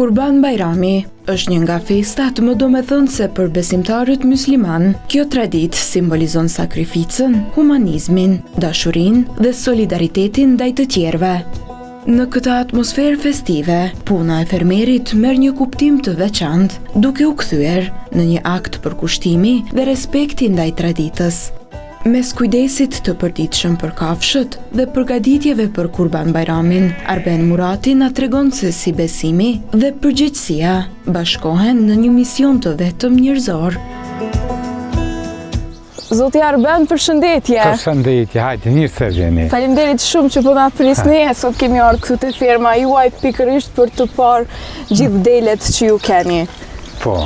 Kurban Bajrami është një nga festat më domethënëse për besimtarët musliman. Kjo traditë simbolizon sakrificën, humanizmin, dashurinë dhe solidaritetin ndaj të tjerëve. Në këtë atmosferë festive, puna e fermerit merr një kuptim të veçantë, duke u kthyer në një akt përkushtimi dhe respekti ndaj traditës. Mes kujdesit të përditshëm për kafshët dhe përgatitjeve për Kurban Bajramin, Arben Murati na tregon se si besimi dhe përgjegjësia bashkohen në një mision të vetëm njerëzor. Zoti Arben, përshëndetje. Përshëndetje, hajde, mirë se vjeni. Faleminderit shumë që po na prisni. Sot kemi ardhur këtu te ferma juaj pikërisht për të parë gjithë delet që ju keni. Po.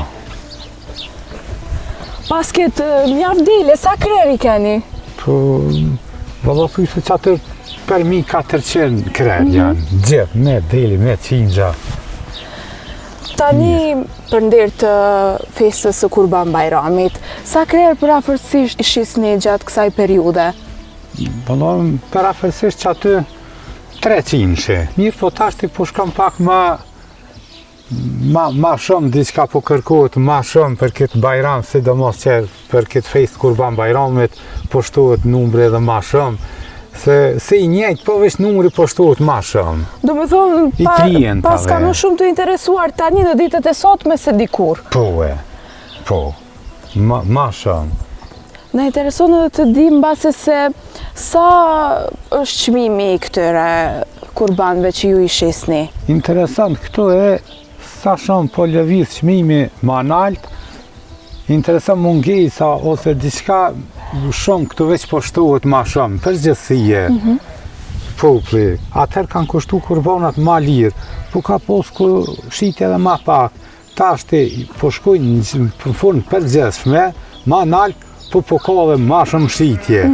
Pas këtë mjaft dele, sa kreri keni? Po, valla thuj se qatër për 1400 krer janë, gjithë, me deli, me qingja. Tani, për ndër të festës së Kurban Bajramit, sa krer për afërsisht shisni gjatë kësaj periude? Valla, për afërsisht që aty 300. Mirë, po tashti po shkam pak ma shumë diçka po kërkohet, ma shumë për këtë Bajram, sidomos që për këtë fest Kurban Bajramit po shtohet numri edhe ma shumë, se i njëjtë po veç numri po shtohet ma shumë. Do me thonë, pas ka më shumë të interesuar tani në ditët e sotme se dikur. Po, ma shumë. Na intereson edhe të dim base se sa është çmimi i këtyre kurbanëve që ju i shisni? Interesant, këto e sa shumë po lëviz çmimi ma nalt, interesant mungesa ose diçka shumë këtu veç po shtohet ma shumë, përgjithësie, populli. Atëherë kanë kushtu kurbanat ma lirë, po ka posku shitje edhe ma pak. Tashti po shkojnë në formë përgjithshme, ma nalt, po ka edhe ma shumë shitje.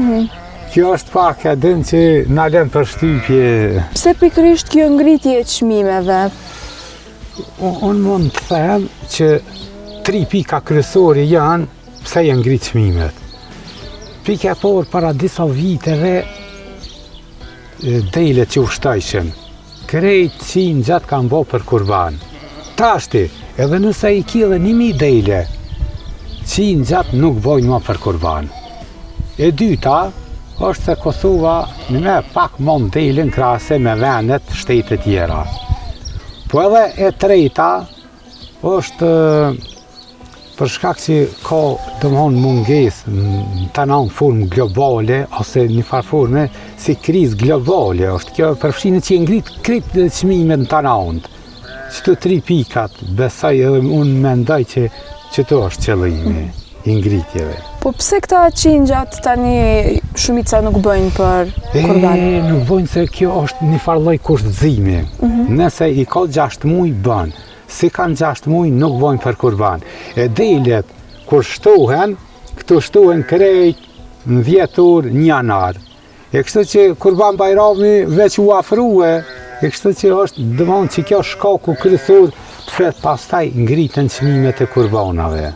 Kjo është pak e din që na lën për shtypje. Pse pikërisht kjo ngritje e çmimeve? Unë mund të them që 3 pika kryesore janë pse janë ngritë çmimet. Pika e parë, para disa viteve delet që u shtojshin. Krejt qingjat kanë bo për kurban. Tashti, edhe nëse i kile 1000 dele, qingjat nuk bojnë ma për kurban. E dyta, është se Kosova me pak mon delin krahase me vendet shtetet tjera. Po edhe e treta është për shkak që ka domthon mungesë në tanë formë globale ose në farë forme si krizë globale është kjo përfshinë që ngrit krejt çmimet në tanë. Këto 3 pikat besoj edhe unë mendoj që to është qëllimi i ngritjeve. Po pse këta qingjat tani shumica nuk bëjnë për kurban? Nuk bëjnë se kjo është një farë lloj kushtëzimi. Nëse i ka 6 muaj bën, si kanë 6 muaj nuk bëjnë për kurban. E delet kur shtohen, këto shtohen krejt në 10 orë 1 janar. E kështu që Kurban Bajrami veç u afrue, e kështu që është domthon që kjo shkaku kryesor pse pastaj ngritën çmimet e kurbanave.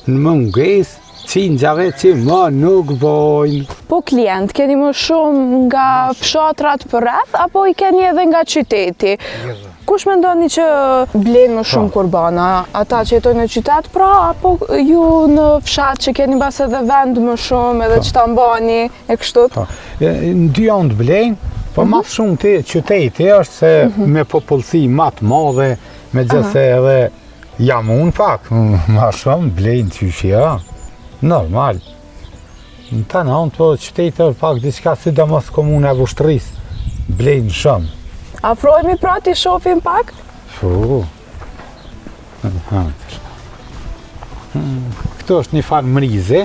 Në mungesë qingjave që më nuk bojnë. Po klient, keni më shumë nga fshatrat për rreth, apo i keni edhe nga qyteti? Kush mendoni që blen më shumë kurbana? Ata që jetojnë në qytet pra, apo ju në fshat që keni bas edhe vend më shumë edhe që ta mbani e kështu? Në dy janë të blenjë, po ma shumë të qyteti është se me popullsi ma të madhe, me gjithse edhe jam unë pak, ma shumë blenjë qyshja. Normal. Në të nënë, po qytetë është pak diçka sidomos komune e Vushtëris, blejnë shumë. Afrohemi pra t'i shofim pak? Këto është një farë mrize,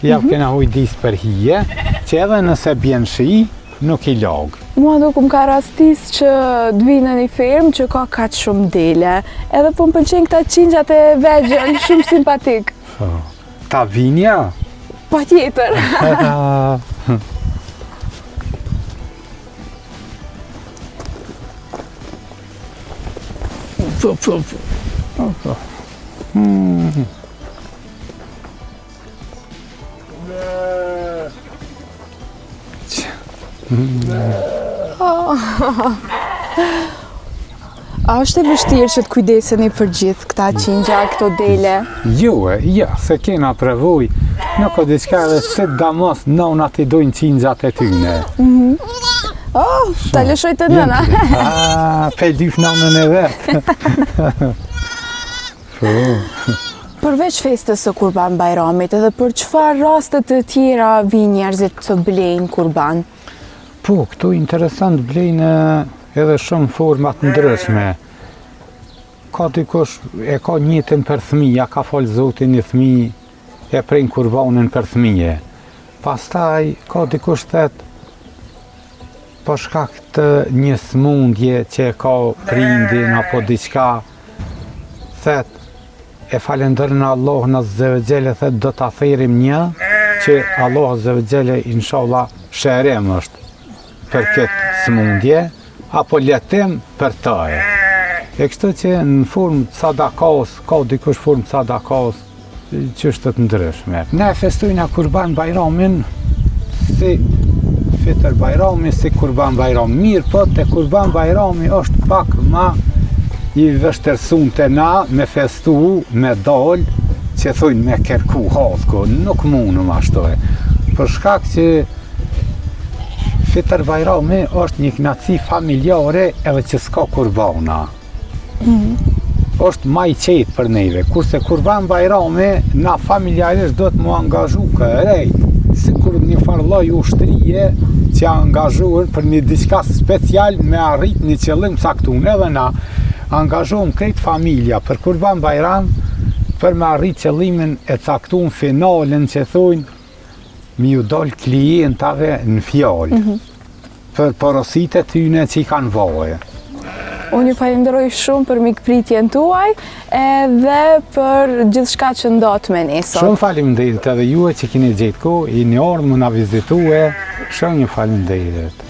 javë kena hujdis për hije, që edhe nëse bjen shi, nuk i lagë. Mua do kum ka rastis që d'vinë në një fermë që ka kaq shumë dele, edhe po më pëlqen këta qingjat e vegjël, shumë simpatik. Ta vinja? Pa tjetër. A është e vështirë që të kujdeseni për gjithë këta qingja, këto dele? Jo, se kena prevuj, nuk o diçka edhe se damos nonat i dojnë qingjat e tyne. Oh, ta lëshoj të nëna. Peldyf nonën e vetë. Përveç festës së Kurban Bajramit, edhe për çfarë raste të tjera vinë njerëzit të blejnë kurban? Po, këtu interesant blejnë edhe shumë format ndryshme. Ka dikush e ka njëtin për fëmija, ka falë Zotin një fëmijë, e prejnë kurbanin për fëmije. Pastaj, ka dikush thet, për shkak të një smundje që ka prindin apo diçka, thet, e falendërën Allah në zëvëgjele, thet, do të aferim një, që Allah zëvëgjele, inshallah, shërem është për këtë smundje, apo letim për taje. E kështu që në formë sadakos, ka dikush formë sadakos, që është të ndryshme. Ne festojna Kurban Bajramin si Fitër Bajrami, si Kurban Bajram. Mirë po të Kurban Bajrami është pak ma i vështërsun të na me festu, me dal, që thujnë me kërku halko, nuk mundëm ashtoj. Për shkak që Fitër Bajrami është një knaci familjare edhe që s'ka kurbana. është ma i qetë për neve, kurse Kurban Bajrami na familjarisht do të mu angazhu kërej, si kur një farloj ushtrije që angazhuën për një diçka special me arrit një qëllim caktun, edhe na angazhuëm krejt familja për Kurban Bajram për me arrit qëllimin e caktun finalen që thujnë mi ju dol klientave në fjallë, për porosit e tyne që i kanë vaje. Unë ju falenderoj shumë për mikpritjen tuaj edhe për gjithçka që ndot me ne sot. Shumë faleminderit edhe juve që keni gjetë kohë, i një orë më na vizitue, shumë një faleminderit.